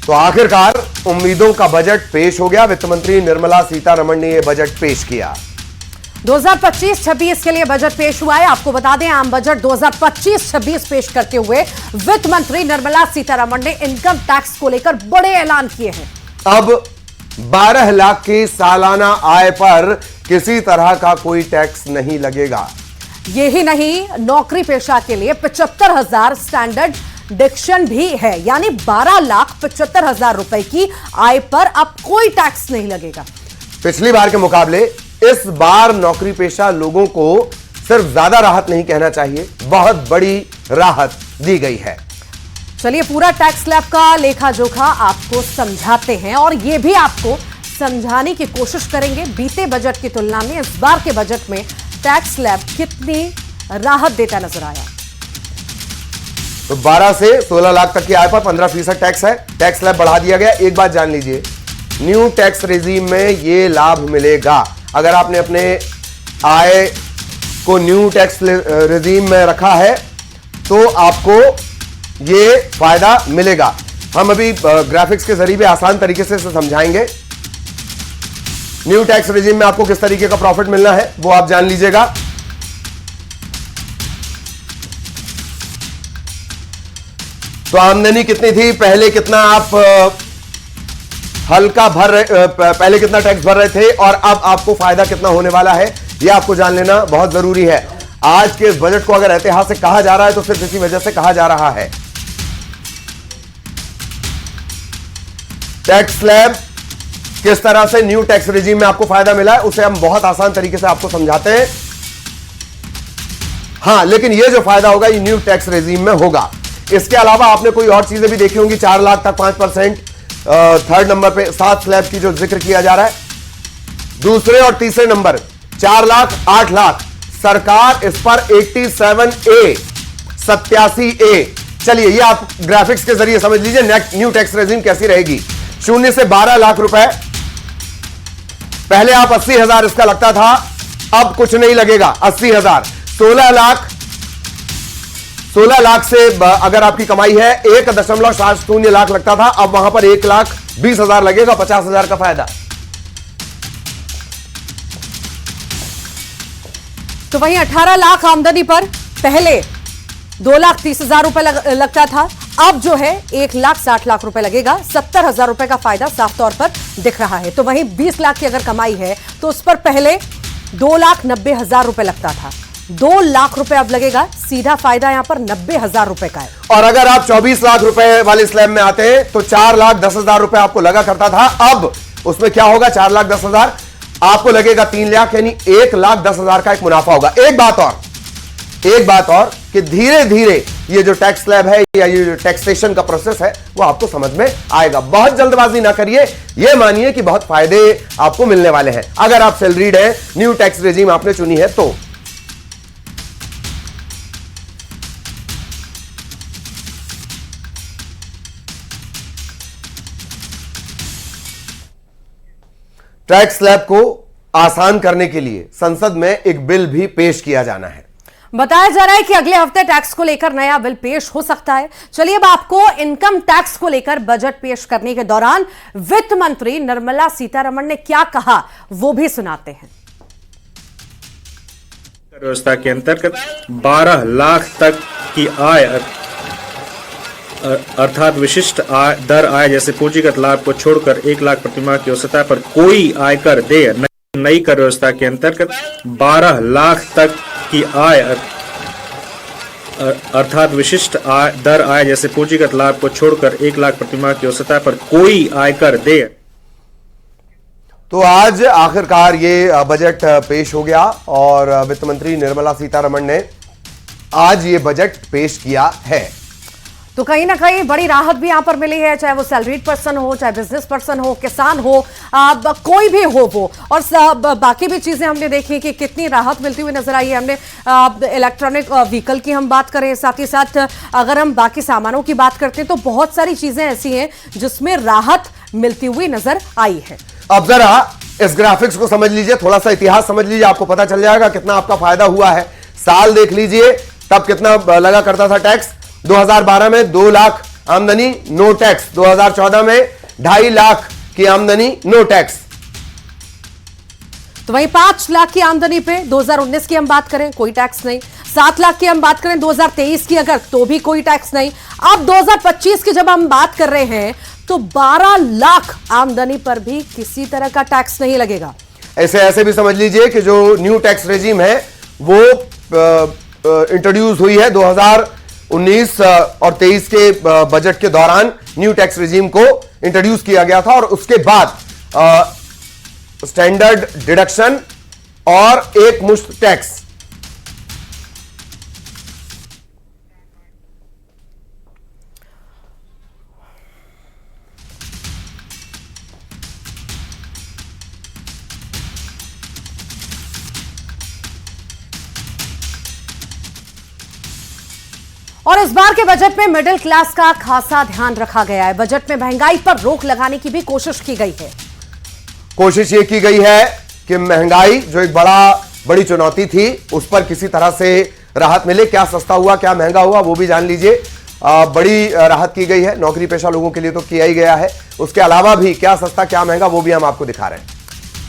तो आखिरकार उम्मीदों का बजट पेश हो गया। वित्त मंत्री निर्मला सीतारमण ने यह बजट पेश किया। 2025-26 के लिए बजट पेश हुआ है। आपको बता दें, आम बजट 2025-26 पेश करते हुए वित्त मंत्री निर्मला सीतारमण ने इनकम टैक्स को लेकर बड़े ऐलान किए हैं। अब 12 लाख की सालाना आय पर किसी तरह का कोई टैक्स नहीं लगेगा। यही नहीं, नौकरी पेशा के लिए 75,000 स्टैंडर्ड डिडक्शन भी है, यानी 12,75,000 रुपए की आय पर अब कोई टैक्स नहीं लगेगा। पिछली बार के मुकाबले इस बार नौकरी पेशा लोगों को सिर्फ ज्यादा राहत नहीं कहना चाहिए, बहुत बड़ी राहत दी गई है। चलिए पूरा टैक्स स्लैब का लेखा जोखा आपको समझाते हैं और यह भी आपको समझाने की कोशिश करेंगे बीते बजट की तुलना में इस बार के बजट में टैक्स स्लैब कितनी राहत देता नजर आया। तो 12 से 16 लाख तक की आय पर 15% टैक्स है। टैक्स स्लैब बढ़ा दिया गया। एक बात जान लीजिए, न्यू टैक्स रेजिम में यह लाभ मिलेगा। अगर आपने अपने आय को न्यू टैक्स रेजिम में रखा है तो आपको यह फायदा मिलेगा। हम अभी ग्राफिक्स के जरिए भी आसान तरीके से समझाएंगे। न्यू टैक्स रेजिम में आपको किस तरीके का प्रॉफिट मिलना है वो आप जान लीजिएगा। तो आमदनी कितनी थी, पहले कितना आप हल्का भर रहे, पहले कितना टैक्स भर रहे थे और अब आपको फायदा कितना होने वाला है, यह आपको जान लेना बहुत जरूरी है। आज के इस बजट को अगर ऐतिहासिक कहा जा रहा है तो सिर्फ इसी वजह से कहा जा रहा है। टैक्स स्लैब किस तरह से न्यू टैक्स रेजिम में आपको फायदा मिला है उसे हम बहुत आसान तरीके से आपको समझाते हैं। हां, लेकिन यह जो फायदा होगा ये न्यू टैक्स रेजिम में होगा। इसके अलावा आपने कोई और चीजें भी देखी होंगी। 4 लाख तक 5%, थर्ड नंबर पे 7 स्लैब की जो जिक्र किया जा रहा है। दूसरे और तीसरे नंबर 4 लाख 8 लाख सरकार इस पर 87A। चलिए ये आप ग्राफिक्स के जरिए समझ लीजिए न्यू टैक्स रेजिम कैसी रहेगी। 0 से 12 लाख रुपए, पहले आप 80,000 इसका लगता था, अब कुछ नहीं लगेगा 80,000। 16 लाख से अगर आपकी कमाई है 1.70 लाख लगता था, अब वहां पर 1,20,000 लगेगा, 50,000 का फायदा। तो वहीं 18 लाख आमदनी पर पहले 2,30,000 रुपए लगता था, अब जो है 1,60,00,000 रुपए लगेगा। 70,000 रुपए का फायदा साफ तौर पर दिख रहा है। तो वहीं 20 लाख की अगर कमाई है तो उस पर पहले 2,90,000 रुपए लगता था, 2 लाख रुपए अब लगेगा। सीधा फायदा यहां पर 90,000 रुपए का है। और अगर आप 24 लाख रुपए वाले स्लैब में आते हैं तो 4,10,000 रुपए आपको लगा करता था, अब उसमें क्या होगा, 4,10,000 आपको लगेगा 3 लाख, यानी 1,10,000 का एक मुनाफा होगा। एक बात और कि धीरे धीरे ये जो टैक्स स्लैब है या ये जो टैक्सेशन का प्रोसेस है वो आपको समझ में आएगा। बहुत जल्दबाजी ना करिए, ये मानिए कि बहुत फायदे आपको मिलने वाले हैं अगर आप सैलरीड हैं, न्यू टैक्स रेजिम आपने चुनी है तो। टैक्स स्लैब को आसान करने के लिए संसद में एक बिल भी पेश किया जाना है। बताया जा रहा है कि अगले हफ्ते टैक्स को लेकर नया बिल पेश हो सकता है। चलिए अब आपको इनकम टैक्स को लेकर बजट पेश करने के दौरान वित्त मंत्री निर्मला सीतारमण ने क्या कहा वो भी सुनाते हैं। व्यवस्था के अंतर्गत 12 लाख तक की आय अर्थात विशिष्ट दर आय जैसे पूंजीगत लाभ को छोड़कर 1 लाख प्रतिमाह की सतह पर कोई आयकर देय नई कर व्यवस्था के अंतर्गत 12 लाख तक की आय अर्थात विशिष्ट दर आय जैसे पूंजीगत लाभ को छोड़कर 1 लाख प्रतिमाह की सतह पर कोई आयकर देय। तो आज आखिरकार ये बजट पेश हो गया और वित्त मंत्री निर्मला सीतारमण ने आज ये बजट पेश किया है। तो कहीं ना कहीं बड़ी राहत भी यहां पर मिली है, चाहे वो सैलरीड पर्सन हो, चाहे बिजनेस पर्सन हो, किसान हो, कोई भी हो वो। और बाकी भी चीजें हमने देखी कि कितनी राहत मिलती हुई नजर आई है। हमने इलेक्ट्रॉनिक व्हीकल की हम बात करें, साथ ही साथ अगर हम बाकी सामानों की बात करते हैं तो बहुत सारी चीजें ऐसी हैं जिसमें राहत मिलती हुई नजर आई है। अब जरा इस ग्राफिक्स को समझ लीजिए, थोड़ा सा इतिहास समझ लीजिए, आपको पता चल जाएगा कितना आपका फायदा हुआ है। साल देख लीजिए, तब कितना लगा करता था टैक्स। 2012 में 2 लाख आमदनी नो टैक्स। 2014 में 2.5 लाख की आमदनी नो टैक्स। तो वहीं 5 लाख की आमदनी पे 2019 की हम बात करें कोई टैक्स नहीं, 7 लाख की हम बात करें 2023 की अगर तो भी कोई टैक्स नहीं। अब 2025 की जब हम बात कर रहे हैं तो 12 लाख आमदनी पर भी किसी तरह का टैक्स नहीं लगेगा। ऐसे भी समझ लीजिए कि जो न्यू टैक्स रेजिम है वो इंट्रोड्यूस हुई है 2019 और 23 के बजट के दौरान न्यू टैक्स रेजिम को इंट्रोड्यूस किया गया था और उसके बाद स्टैंडर्ड डिडक्शन और एक मुश्त टैक्स। और इस बार के बजट में मिडिल क्लास का खासा ध्यान रखा गया है। बजट में महंगाई पर रोक लगाने की भी कोशिश की गई है। कोशिश ये की गई है कि महंगाई जो एक बड़ी चुनौती थी उस पर किसी तरह से राहत मिले। क्या सस्ता हुआ क्या महंगा हुआ वो भी जान लीजिए। बड़ी राहत की गई है नौकरी पेशा लोगों के लिए तो किया ही गया है। उसके अलावा भी क्या सस्ता क्या महंगा वो भी हम आपको दिखा रहे हैं।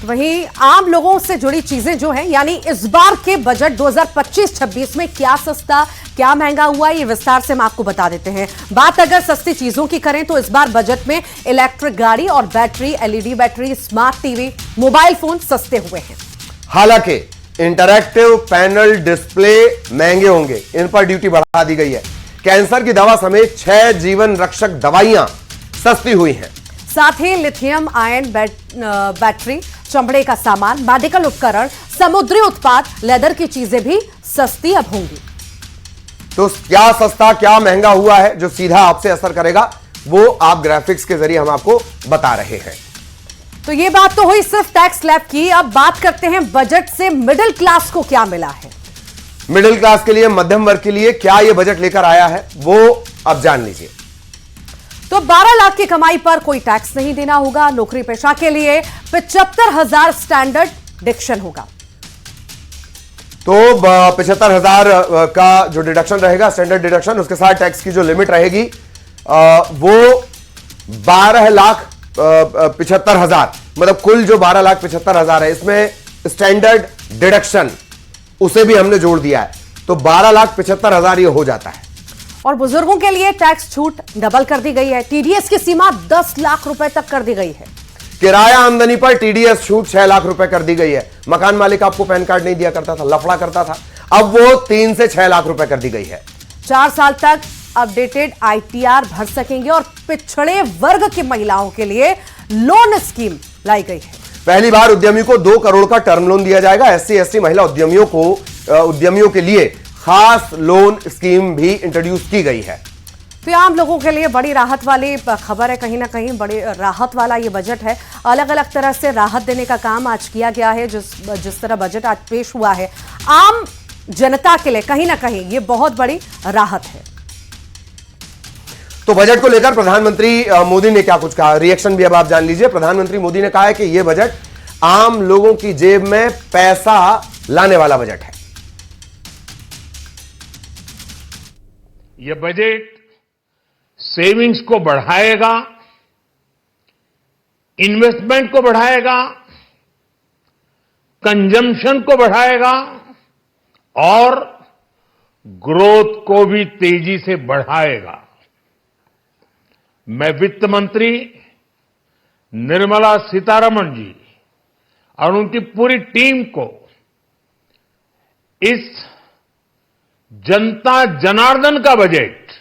वहीं आम लोगों से जुड़ी चीजें जो हैं यानी इस बार के बजट 2025-26 में क्या सस्ता क्या महंगा हुआ ये विस्तार से हम आपको बता देते हैं। बात अगर सस्ती चीजों की करें तो इस बार बजट में इलेक्ट्रिक गाड़ी और battery, LED battery, smart TV, mobile phone सस्ते हुए हैं। हालांकि इंटरैक्टिव पैनल डिस्प्ले महंगे होंगे, इन पर ड्यूटी बढ़ा दी गई है। कैंसर की दवा समेत 6 जीवन रक्षक दवाइयां सस्ती हुई हैं। साथ ही लिथियम आयन बैटरी, चमड़े का सामान, मेडिकल उपकरण, समुद्री उत्पाद, लेदर की चीजें भी सस्ती अब होंगी। तो क्या सस्ता क्या महंगा हुआ है जो सीधा आपसे असर करेगा वो आप ग्राफिक्स के जरिए हम आपको बता रहे हैं। तो ये बात तो हुई सिर्फ टैक्स स्लैब की। अब बात करते हैं बजट से मिडिल क्लास को क्या मिला है। मिडिल क्लास के लिए, मध्यम वर्ग के लिए क्या यह बजट लेकर आया है वो अब जान लीजिए। तो 12 लाख की कमाई पर कोई टैक्स नहीं देना होगा। नौकरी पेशा के लिए 75,000 स्टैंडर्ड डिडक्शन होगा। तो 75,000 का जो डिडक्शन रहेगा स्टैंडर्ड डिडक्शन, उसके साथ टैक्स की जो लिमिट रहेगी वो 12,75,000, मतलब कुल जो 12,75,000 है इसमें स्टैंडर्ड डिडक्शन उसे भी हमने जोड़ दिया है तो 12,75,000 ये हो जाता है। और बुजुर्गों के लिए टैक्स छूट डबल कर दी गई है। टीडीएस की सीमा 10 लाख रुपए तक कर दी गई है। किराया आमदनी पर टीडीएस छूट 6 लाख रुपए कर दी गई है। मकान मालिक आपको पैन कार्ड नहीं दिया करता था, लफड़ा करता था, अब वो 3 से 6 लाख रुपए कर दी गई है। 4 साल तक अपडेटेड आईटीआर भर सकेंगे और पिछड़े वर्ग की महिलाओं के लिए लोन स्कीम लाई गई है। पहली बार उद्यमी को 2 करोड़ का टर्म लोन दिया जाएगा। SC/ST महिला उद्यमियों के लिए खास लोन स्कीम भी इंट्रोड्यूस की गई है। तो आम लोगों के लिए बड़ी राहत वाली खबर है, कहीं ना कहीं बड़ी राहत वाला ये बजट है। अलग अलग तरह से राहत देने का काम आज किया गया है। जिस तरह बजट आज पेश हुआ है आम जनता के लिए कहीं ना कहीं ये बहुत बड़ी राहत है। तो बजट को लेकर प्रधानमंत्री मोदी ने क्या कुछ कहा, रिएक्शन भी अब आप जान लीजिए। प्रधानमंत्री मोदी ने कहा है कि यह बजट आम लोगों की जेब में पैसा लाने वाला बजट है। यह बजट सेविंग्स को बढ़ाएगा, इन्वेस्टमेंट को बढ़ाएगा, कंजम्पशन को बढ़ाएगा और ग्रोथ को भी तेजी से बढ़ाएगा। मैं वित्त मंत्री निर्मला सीतारमण जी और उनकी पूरी टीम को इस जनता जनार्दन का बजट,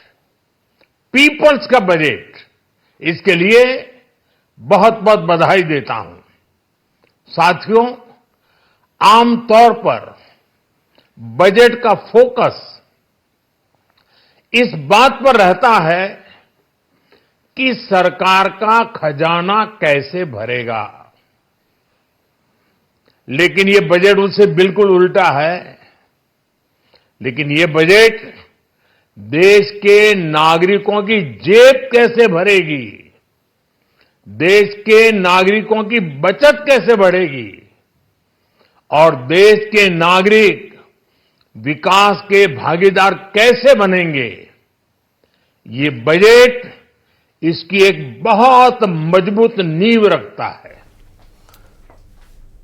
पीपल्स का बजट, इसके लिए बहुत बहुत बधाई देता हूं। साथियों, आमतौर पर बजट का फोकस इस बात पर रहता है कि सरकार का खजाना कैसे भरेगा, लेकिन ये बजट उससे बिल्कुल उल्टा है। लेकिन ये बजट देश के नागरिकों की जेब कैसे भरेगी, देश के नागरिकों की बचत कैसे बढ़ेगी और देश के नागरिक विकास के भागीदार कैसे बनेंगे, ये बजट इसकी एक बहुत मजबूत नींव रखता है।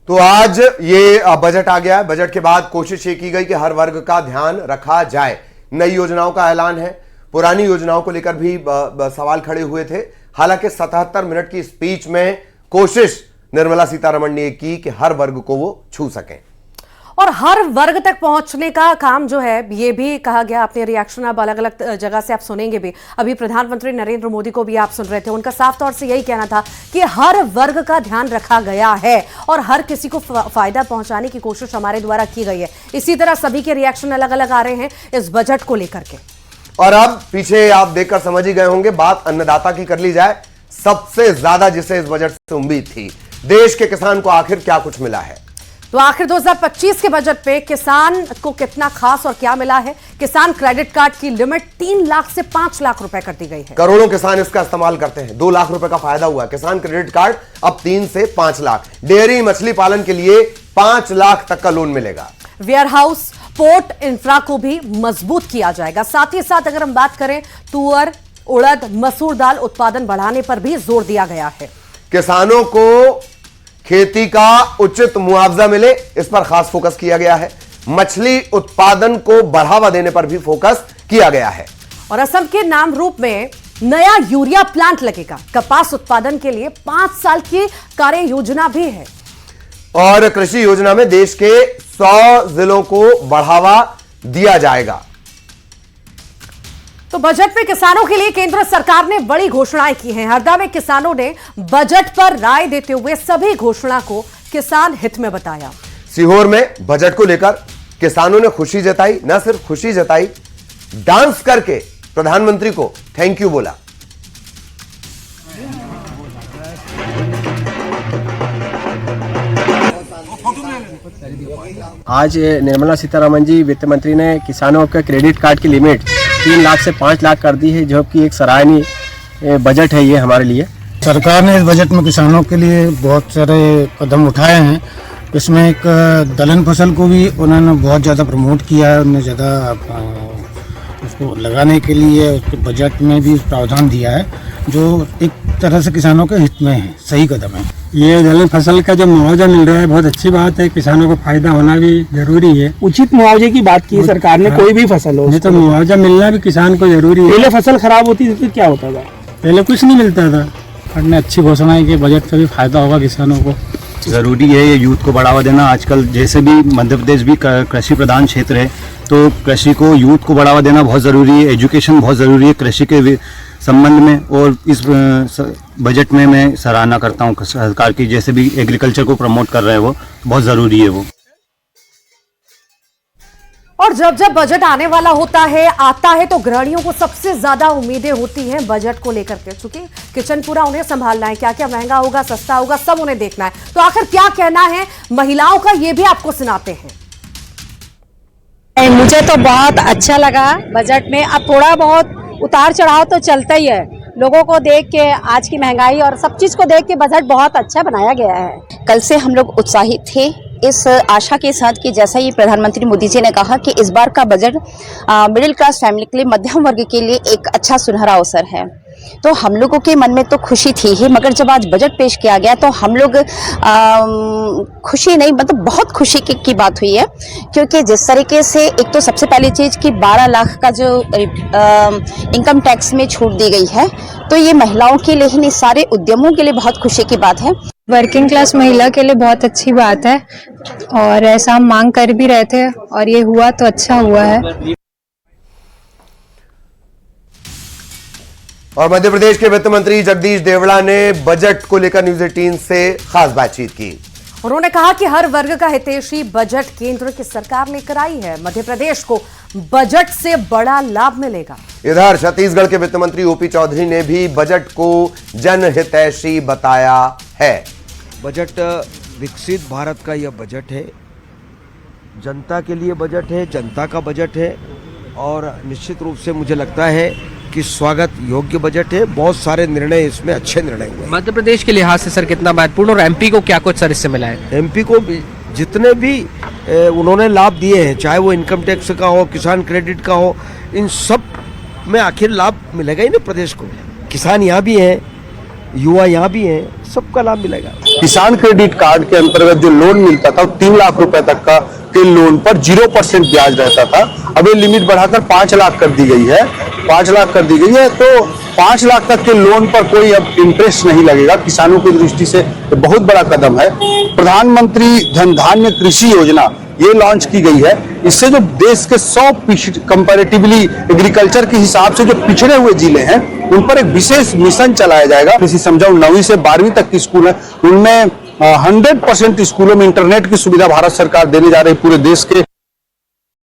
तो आज ये बजट आ गया है। बजट के बाद कोशिश ये की गई कि हर वर्ग का ध्यान रखा जाए। नई योजनाओं का ऐलान है। पुरानी योजनाओं को लेकर भी सवाल खड़े हुए थे। हालांकि 77 मिनट की स्पीच में कोशिश निर्मला सीतारमण ने की कि हर वर्ग को वो छू सकें और हर वर्ग तक पहुंचने का काम जो है ये भी कहा गया। अपने रिएक्शन अब अलग अलग जगह से आप सुनेंगे भी। अभी प्रधानमंत्री नरेंद्र मोदी को भी आप सुन रहे थे, उनका साफ तौर से यही कहना था कि हर वर्ग का ध्यान रखा गया है और हर किसी को फायदा पहुंचाने की कोशिश हमारे द्वारा की गई है। इसी तरह सभी के रिएक्शन अलग अलग आ रहे हैं इस बजट को लेकर के। और अब पीछे आप देखकर समझ ही गए होंगे, बात अन्नदाता की कर ली जाए। सबसे ज्यादा जिसे इस बजट से उम्मीद थी, देश के किसान को आखिर क्या कुछ मिला है। तो आखिर 2025 के बजट पे किसान को कितना खास और क्या मिला है। किसान क्रेडिट कार्ड की लिमिट 3 लाख से 5 लाख रुपए कर दी गई है। करोड़ों किसान इसका इस्तेमाल करते हैं। 2 लाख रुपए का फायदा हुआ। किसान क्रेडिट कार्ड अब 3 से 5 लाख। डेयरी मछली पालन के लिए 5 लाख तक का लोन मिलेगा। वेयर हाउस पोर्ट इंफ्रा को भी मजबूत किया जाएगा। साथ ही साथ अगर हम बात करें तुअर, उड़द, मसूर दाल उत्पादन बढ़ाने पर भी जोर दिया गया है। किसानों को खेती का उचित मुआवजा मिले, इस पर खास फोकस किया गया है। मछली उत्पादन को बढ़ावा देने पर भी फोकस किया गया है। और असम के नाम रूप में नया यूरिया प्लांट लगेगा। कपास उत्पादन के लिए 5 साल की कार्य योजना भी है। और कृषि योजना में देश के 100 जिलों को बढ़ावा दिया जाएगा। तो बजट में किसानों के लिए केंद्र सरकार ने बड़ी घोषणाएं की हैं। हरदा में किसानों ने बजट पर राय देते हुए सभी घोषणा को किसान हित में बताया। सीहोर में बजट को लेकर किसानों ने खुशी जताई। न सिर्फ खुशी जताई, डांस करके प्रधानमंत्री को थैंक यू बोला। आज निर्मला सीतारमण जी वित्त मंत्री ने किसानों के क्रेडिट कार्ड की लिमिट 3 लाख से 5 लाख कर दी है, जो कि एक सराहनीय बजट है ये हमारे लिए। सरकार ने इस बजट में किसानों के लिए बहुत सारे कदम उठाए हैं। इसमें एक दलहन फसल को भी उन्होंने बहुत ज़्यादा प्रमोट किया है। उन्होंने ज़्यादा उसको लगाने के लिए उसके बजट में भी प्रावधान दिया है, जो एक तरह से किसानों के हित में है। सही कदम है। ये दलहन फसल का जब मुआवजा मिल रहा है बहुत अच्छी बात है। किसानों को फायदा होना भी जरूरी है। उचित मुआवजे की बात की सरकार ने, कोई भी फसल हो। नहीं तो मुआवजा मिलना भी किसान को जरूरी है। पहले फसल खराब होती थी तो क्या होता था? पहले कुछ नहीं मिलता था। हमने अच्छी घोषणा है कि बजट से भी फायदा होगा किसानों को। ज़रूरी है ये यूथ को बढ़ावा देना। आजकल जैसे भी मध्य प्रदेश भी कृषि प्रधान क्षेत्र है, तो कृषि को यूथ को बढ़ावा देना बहुत ज़रूरी है। एजुकेशन बहुत ज़रूरी है कृषि के संबंध में। और इस बजट में मैं सराहना करता हूँ सरकार की, जैसे भी एग्रीकल्चर को प्रमोट कर रहे हैं वो बहुत ज़रूरी है वो। और जब जब बजट आने वाला आता है तो गृहिणियों को सबसे ज्यादा उम्मीदें होती हैं बजट को लेकर के, क्योंकि किचन पूरा उन्हें संभालना है। क्या क्या महंगा होगा, सस्ता होगा, सब उन्हें देखना है। तो आखिर क्या कहना है महिलाओं का, ये भी आपको सुनाते हैं। मुझे तो बहुत अच्छा लगा बजट में। अब थोड़ा बहुत उतार चढ़ाव तो चलता ही है। लोगों को देख के, आज की महंगाई और सब चीज को देख के बजट बहुत अच्छा बनाया गया है। कल से हम लोग उत्साहित थे इस आशा के साथ कि जैसा ही प्रधानमंत्री मोदी जी ने कहा कि इस बार का बजट मिडिल क्लास फैमिली के लिए, मध्यम वर्ग के लिए एक अच्छा सुनहरा अवसर है। तो हम लोगों के मन में तो खुशी थी ही, मगर जब आज बजट पेश किया गया तो हम लोग खुशी नहीं, मतलब बहुत खुशी की बात हुई है। क्योंकि जिस तरीके से, एक तो सबसे पहली चीज़ कि 12 लाख का जो इनकम टैक्स में छूट दी गई है, तो ये महिलाओं के लिए ही नहीं, सारे उद्यमों के लिए बहुत खुशी की बात है। वर्किंग क्लास महिला के लिए बहुत अच्छी बात है और ऐसा हम मांग कर भी रहे थे और ये हुआ तो अच्छा हुआ है। और मध्य प्रदेश के वित्त मंत्री जगदीश देवड़ा ने बजट को लेकर न्यूज 18 से खास बातचीत की। उन्होंने कहा कि हर वर्ग का हितैषी बजट केंद्र की सरकार लेकर आई है। मध्य प्रदेश को बजट से बड़ा लाभ मिलेगा। इधर छत्तीसगढ़ के वित्त मंत्री ओपी चौधरी ने भी बजट को जनहितैषी बताया है। बजट विकसित भारत का यह बजट है, जनता के लिए बजट है, जनता का बजट है और निश्चित रूप से मुझे लगता है कि स्वागत योग्य बजट है। बहुत सारे निर्णय इसमें अच्छे निर्णय हुए। मध्य प्रदेश के लिहाज से सर कितना महत्वपूर्ण, और एमपी को क्या कुछ सर इससे मिला है? एमपी को जितने भी उन्होंने लाभ दिए हैं, चाहे वो इनकम टैक्स का हो, किसान क्रेडिट का हो, इन सब में आखिर लाभ मिलेगा ही ना प्रदेश को। किसान यहाँ भी हैं, युवा यहाँ भी हैं, सबका लाभ मिलेगा। किसान क्रेडिट कार्ड के अंतर्गत जो लोन मिलता था 3 लाख रुपए तक का के लोन पर 0% ब्याज रहता था। अब ये लिमिट बढ़ाकर 5 लाख कर दी गई है। 5 लाख कर दी गई है, तो 5 लाख तक के लोन पर कोई अब इंटरेस्ट नहीं लगेगा। किसानों की दृष्टि से बहुत बड़ा कदम है। प्रधानमंत्री धन धान्य कृषि योजना ये लॉन्च की गई है। इससे जो देश के 100 कंपैरेटिवली एग्रीकल्चर के हिसाब से जो पिछड़े हुए जिले हैं उन पर एक विशेष मिशन चलाया जाएगा। कृषि समझाओ 9वीं से 12वीं तक की स्कूल है, उनमें 100% स्कूलों में इंटरनेट की सुविधा भारत सरकार देने जा रही है पूरे देश के